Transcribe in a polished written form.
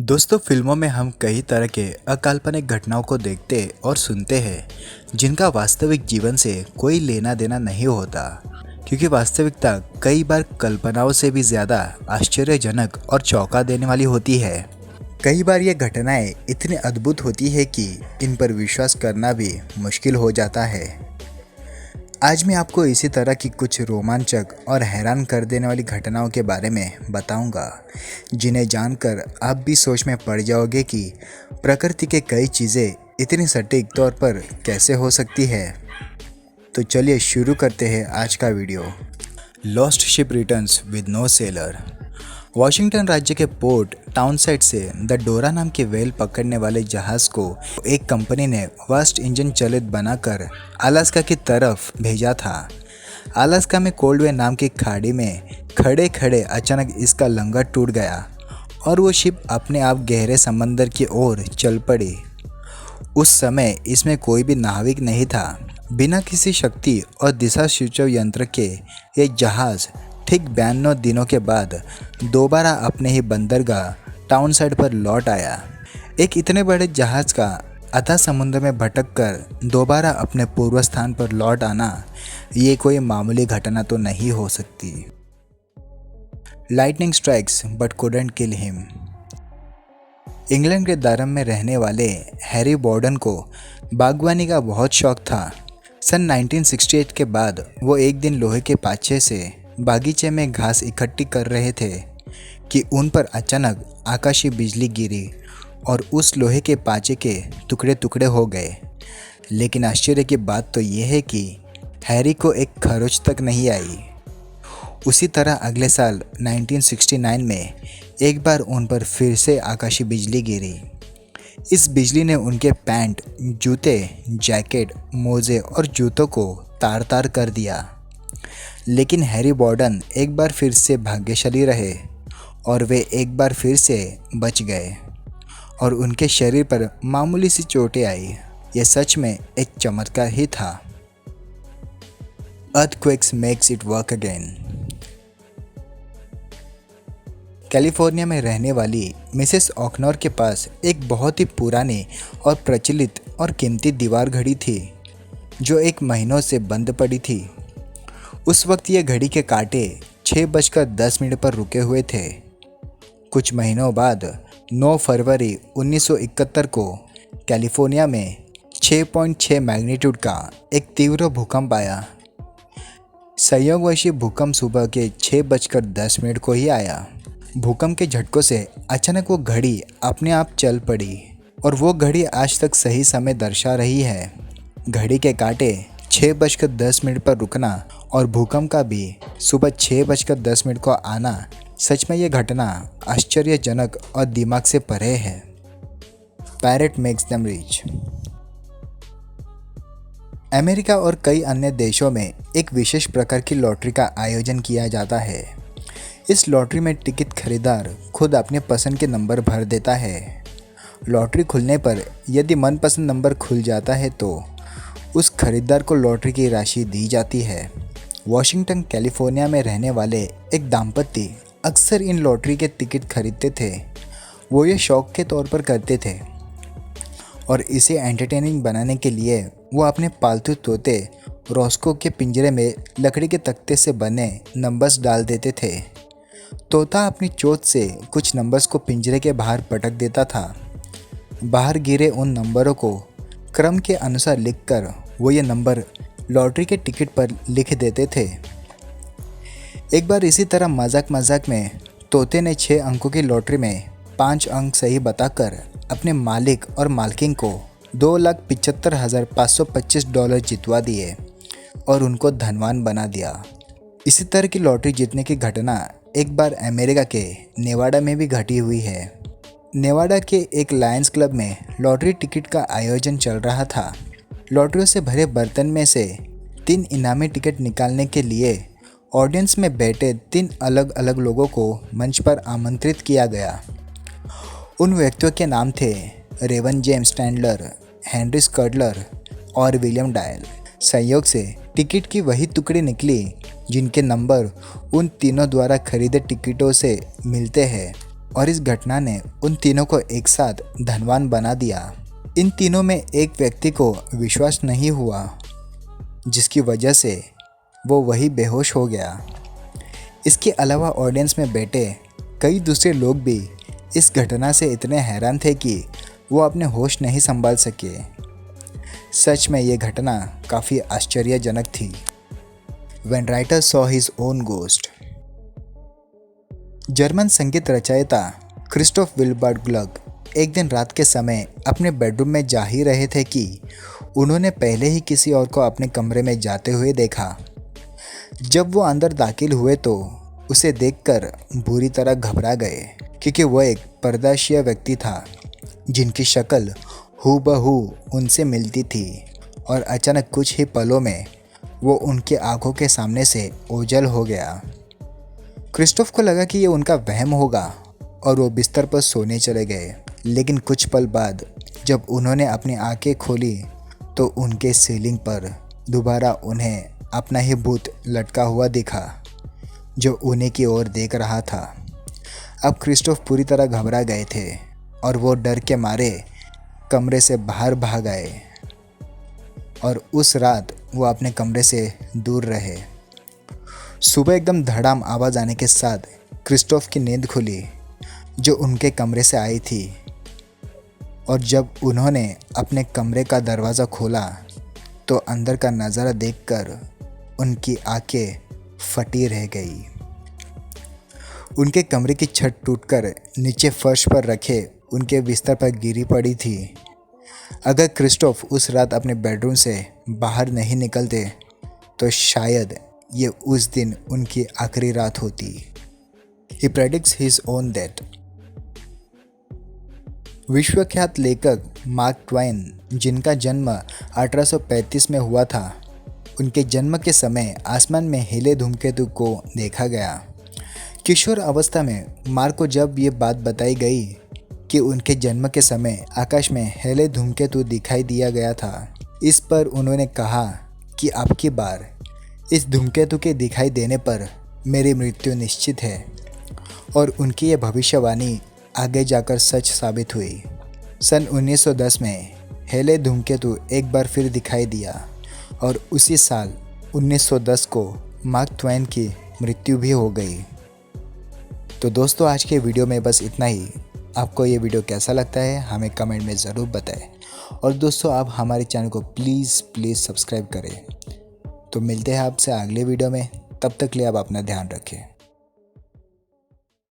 दोस्तों, फिल्मों में हम कई तरह के अकाल्पनिक घटनाओं को देखते और सुनते हैं जिनका वास्तविक जीवन से कोई लेना देना नहीं होता, क्योंकि वास्तविकता कई बार कल्पनाओं से भी ज़्यादा आश्चर्यजनक और चौंका देने वाली होती है। कई बार ये घटनाएं इतनी अद्भुत होती है कि इन पर विश्वास करना भी मुश्किल हो जाता है। आज मैं आपको इसी तरह की कुछ रोमांचक और हैरान कर देने वाली घटनाओं के बारे में बताऊंगा, जिन्हें जानकर आप भी सोच में पड़ जाओगे कि प्रकृति के कई चीज़ें इतनी सटीक तौर पर कैसे हो सकती है। तो चलिए शुरू करते हैं आज का video. Lost ship returns with no sailor. Washington राज्य के पोर्ट टाउनसाइड से द डोरा नाम के व्हेल पकड़ने वाले जहाज को एक कंपनी ने वास्ट इंजन चलित बनाकर अलास्का की तरफ भेजा था। अलास्का में कोल्डवे नाम की खाड़ी में खड़े खड़े अचानक इसका लंगर टूट गया और वो शिप अपने आप गहरे समंदर की ओर चल पड़ी। उस समय इसमें कोई भी नाविक नहीं था। बिना किसी शक्ति और दिशा सूचक यंत्र के ये जहाज़ ठीक 92 दिनों के बाद दोबारा अपने ही बंदरगाह टाउनसाइड पर लौट आया। एक इतने बड़े जहाज़ का अथाह समुद्र में भटक कर दोबारा अपने पूर्व स्थान पर लौट आना, ये कोई मामूली घटना तो नहीं हो सकती। Lightning strikes but couldn't kill him. England के दरम में रहने वाले हैरी बॉर्डन को बागवानी का बहुत शौक था। सन 1968 के बाद वो एक दिन लोहे के पाछे से बागीचे में घास इकट्ठी कर रहे थे कि उन पर अचानक आकाशीय बिजली गिरी और उस लोहे के पाचे के टुकड़े टुकड़े हो गए। लेकिन आश्चर्य की बात तो यह है कि हैरी को एक खरोच तक नहीं आई। उसी तरह अगले साल 1969 में एक बार उन पर फिर से आकाशीय बिजली गिरी। इस बिजली ने उनके पैंट, जूते, जैकेट, मोजे और जूतों को तार तार कर दिया। लेकिन हैरी बॉर्डन एक बार फिर से भाग्यशाली रहे और वे एक बार फिर से बच गए और उनके शरीर पर मामूली सी चोटें आई। यह सच में एक चमत्कार ही था। Earthquakes makes it work again. California में रहने वाली मिसेस ऑकनॉर के पास एक बहुत ही पुरानी और प्रचलित और कीमती दीवार घड़ी थी जो एक महीनों से बंद पड़ी थी। उस वक्त यह घड़ी के कांटे 6:10 पर रुके हुए थे। कुछ महीनों बाद 9 फरवरी 1971 को कैलिफोर्निया में 6.6 मैग्नीट्यूड का एक तीव्र भूकंप आया। संयोगवश भूकंप सुबह के 6:10 को ही आया। भूकंप के झटकों से अचानक वो घड़ी अपने आप चल पड़ी और वो घड़ी आज तक सही समय दर्शा रही है। घड़ी के कांटे 6:10 पर रुकना और भूकंप का भी सुबह 6:10 को आना, सच में ये घटना आश्चर्यजनक और दिमाग से परे है। Parrot makes them rich. America और कई अन्य देशों में एक विशेष प्रकार की लॉटरी का आयोजन किया जाता है। इस लॉटरी में टिकट खरीदार खुद अपने पसंद के नंबर भर देता है। लॉटरी खुलने पर यदि मनपसंद नंबर खुल जाता है तो उस खरीदार को लॉटरी की राशि दी जाती है। वॉशिंगटन कैलिफोर्निया में रहने वाले एक दंपति अक्सर इन लॉटरी के टिकट खरीदते थे। वो ये शौक के तौर पर करते थे और इसे एंटरटेनिंग बनाने के लिए वो अपने पालतू तोते रॉस्को के पिंजरे में लकड़ी के तख्ते से बने नंबर्स डाल देते थे। तोता अपनी चोंच से कुछ नंबर्स को पिंजरे के बाहर पटक देता था। बाहर गिरे उन नंबरों को क्रम के अनुसार लिखकर वो ये नंबर लॉटरी के टिकट पर लिख देते थे। एक बार इसी तरह मजाक मजाक में तोते ने 6 अंकों की लॉटरी में 5 अंक सही बताकर अपने मालिक और मालकिन को $2,75,525 जितवा दिए और उनको धनवान बना दिया। इसी तरह की लॉटरी जीतने की घटना एक बार अमेरिका के नेवाडा में भी घटी हुई है। नेवाडा के एक लायंस क्लब में लॉटरी टिकट का आयोजन चल रहा था। लॉटरियों से भरे बर्तन में से 3 इनामी टिकट निकालने के लिए ऑडियंस में बैठे 3 अलग अलग लोगों को मंच पर आमंत्रित किया गया। उन व्यक्तियों के नाम थे रेवन जेम्स टैंडलर, हेनरी स्कर्डलर और विलियम डायल। संयोग से टिकट की वही टुकड़ी निकली जिनके नंबर उन तीनों द्वारा खरीदे टिकटों से मिलते हैं। और इस घटना ने उन तीनों को एक साथ धनवान बना दिया। इन तीनों में एक व्यक्ति को विश्वास नहीं हुआ, जिसकी वजह से वो वही बेहोश हो गया। इसके अलावा ऑडियंस में बैठे कई दूसरे लोग भी इस घटना से इतने हैरान थे कि वो अपने होश नहीं संभाल सके। सच में ये घटना काफ़ी आश्चर्यजनक थी। When writer saw his own ghost। German संगीत रचयिता क्रिस्टोफ विल्बर्ट ग्लग एक दिन रात के समय अपने बेडरूम में जा ही रहे थे कि उन्होंने पहले ही किसी और को अपने कमरे में जाते हुए देखा। जब वो अंदर दाखिल हुए तो उसे देखकर बुरी तरह घबरा गए, क्योंकि वो एक पर्दाशीय व्यक्ति था जिनकी शक्ल हूबहू उनसे मिलती थी और अचानक कुछ ही पलों में वो उनके आंखों के सामने से ओझल हो गया। क्रिस्टोफ को लगा कि ये उनका वहम होगा और वो बिस्तर पर सोने चले गए। लेकिन कुछ पल बाद जब उन्होंने अपनी आंखें खोली तो उनके सीलिंग पर दोबारा उन्हें अपना ही भूत लटका हुआ दिखा, जो उन्हीं की ओर देख रहा था। अब क्रिस्टोफ पूरी तरह घबरा गए थे और वो डर के मारे कमरे से बाहर भाग आए और उस रात वो अपने कमरे से दूर रहे। सुबह एकदम धड़ाम आवाज़ आने के साथ क्रिस्टोफ की नींद खुली, जो उनके कमरे से आई थी। और जब उन्होंने अपने कमरे का दरवाज़ा खोला तो अंदर का नज़ारा देखकर उनकी आंखें फटी रह गई। उनके कमरे की छत टूटकर नीचे फर्श पर रखे उनके बिस्तर पर गिरी पड़ी थी। अगर क्रिस्टोफ उस रात अपने बेडरूम से बाहर नहीं निकलते तो शायद ये उस दिन उनकी आखिरी रात होती। He predicts his own death। विश्वख्यात लेखक मार्क ट्वेन, जिनका जन्म 1835 में हुआ था, उनके जन्म के समय आसमान में हिले धूमकेतु को देखा गया। किशोर अवस्था में मार्क को जब ये बात बताई गई कि उनके जन्म के समय आकाश में हिले धूमकेतु दिखाई दिया गया था, इस पर उन्होंने कहा कि अब की बार इस धूमकेतु के दिखाई देने पर मेरी मृत्यु निश्चित है। और उनकी यह भविष्यवाणी आगे जाकर सच साबित हुई। सन 1910 में हेले धूमकेतु एक बार फिर दिखाई दिया और उसी साल 1910 को मार्क ट्वेन की मृत्यु भी हो गई। तो दोस्तों, आज के वीडियो में बस इतना ही। आपको ये वीडियो कैसा लगता है हमें कमेंट में ज़रूर बताएं। और दोस्तों, आप हमारे चैनल को प्लीज़ सब्सक्राइब करें। तो मिलते हैं आपसे अगले वीडियो में। तब तक के लिए आप अपना ध्यान रखें।